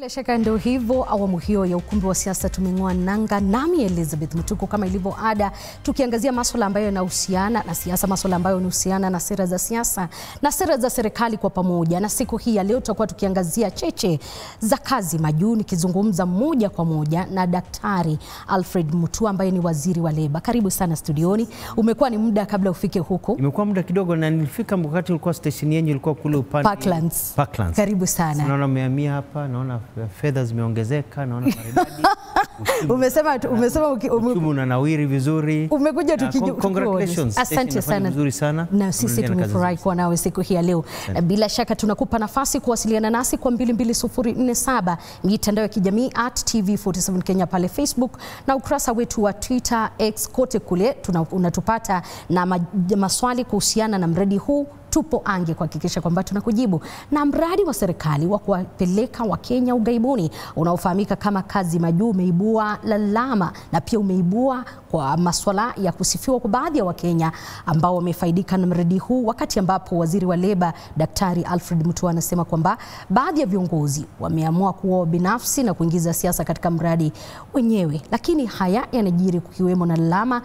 Bila shaka ndio hivyo, awamu hiyo ya ukumbi wa siasa tumeng'oa nanga, nami Elizabeth Mutuku kama ilivyo ada, tukiangazia masuala ambayo yanahusiana na siasa, masuala ambayo yanahusiana na sera za siasa na sera za serikali kwa pamoja. Na siku hii ya leo tutakuwa tukiangazia cheche za kazi majuu, nikizungumza moja kwa moja na Daktari Alfred Mutua ambaye ni waziri wa leba. Karibu sana studioni. Umekuwa ni muda kabla ufike huku. Imekuwa muda kidogo na nilifika wakati ulikuwa station yenyu ilikuwa kule upande Parklands. Karibu sana. Naona umehamia hapa, naona fedha zimeongezeka, naona maridadi. Umesema unanawiri vizuri. Umekuja congratulations. Asante sana. Vizuri sana. Na sisi tumefurahi kuwa nawe siku hii ya leo. Na bila shaka tunakupa nafasi kuwasiliana nasi kwa 22047, mitandao ya kijamii @TV47 Kenya pale Facebook, na ukurasa wetu wa Twitter, X, kote kule unatupata, na maswali kuhusiana na mradi huu tupo ange kuhakikisha kwamba tunakujibu. Na mradi wa serikali wa kuwapeleka Wakenya ughaibuni unaofahamika kama kazi majuu umeibua lalama na pia umeibua kwa masuala ya kusifiwa kwa baadhi ya Wakenya ambao wamefaidika na mradi huu, wakati ambapo waziri wa leba Daktari Alfred Mutua anasema kwamba baadhi ya viongozi wameamua kuwa binafsi na kuingiza siasa katika mradi wenyewe. Lakini haya yanajiri kukiwemo na lalama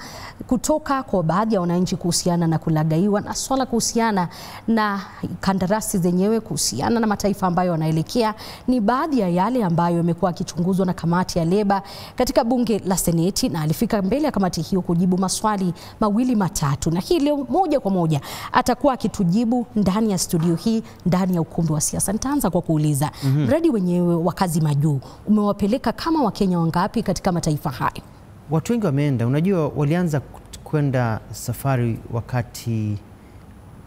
kutoka kwa baadhi ya wananchi kuhusiana na kulagaiwa na swala kuhusiana na kandarasi zenyewe, kuhusiana na mataifa ambayo wanaelekea. Ni baadhi ya yale ambayo yamekuwa akichunguzwa na kamati ya leba katika bunge la Seneti, na alifika mbele ya kamati hiyo kujibu maswali mawili matatu, na hii leo moja kwa moja atakuwa akitujibu ndani ya studio hii, ndani ya ukumbi wa siasa. Nitaanza kwa kuuliza mradi wenyewe wa kazi majuu umewapeleka kama Wakenya wangapi katika mataifa hayo? Watu wengi wameenda. Unajua, walianza kwenda safari wakati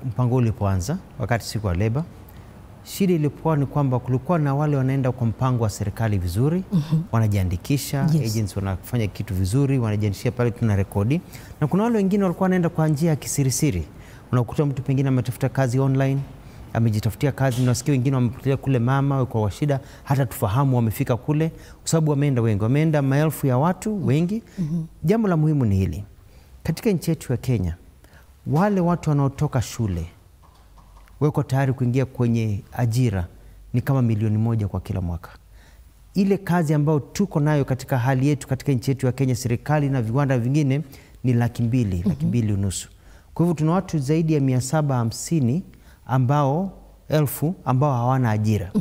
mpango ulipoanza, wakati siku wa leba. Shida ilikuwa ni kwamba kulikuwa na wale wanaenda kwa mpango wa serikali vizuri, wanajiandikisha, agents wanafanya kitu vizuri, wanajiandikisha pale, tuna rekodi. Na kuna wale wengine walikuwa wanaenda kwa njia ya kisirisiri. Unakuta mtu pengine ametafuta kazi online, amejitafutia kazi, na wasikia wengine wamepotelea kule mama kwa washida, hata tufahamu wamefika kule kwa sababu wameenda wengi, wameenda maelfu ya watu wengi. Jambo la muhimu ni hili. Katika nchi yetu ya Kenya, wale watu wanaotoka shule wako tayari kuingia kwenye ajira ni kama 1,000,000 kwa kila mwaka. Ile kazi ambayo tuko nayo katika hali yetu katika nchi yetu ya Kenya, serikali na viwanda vingine, ni 200,000, 250,000. Kwa hivyo tuna watu zaidi ya 750 ambao hawana ajira.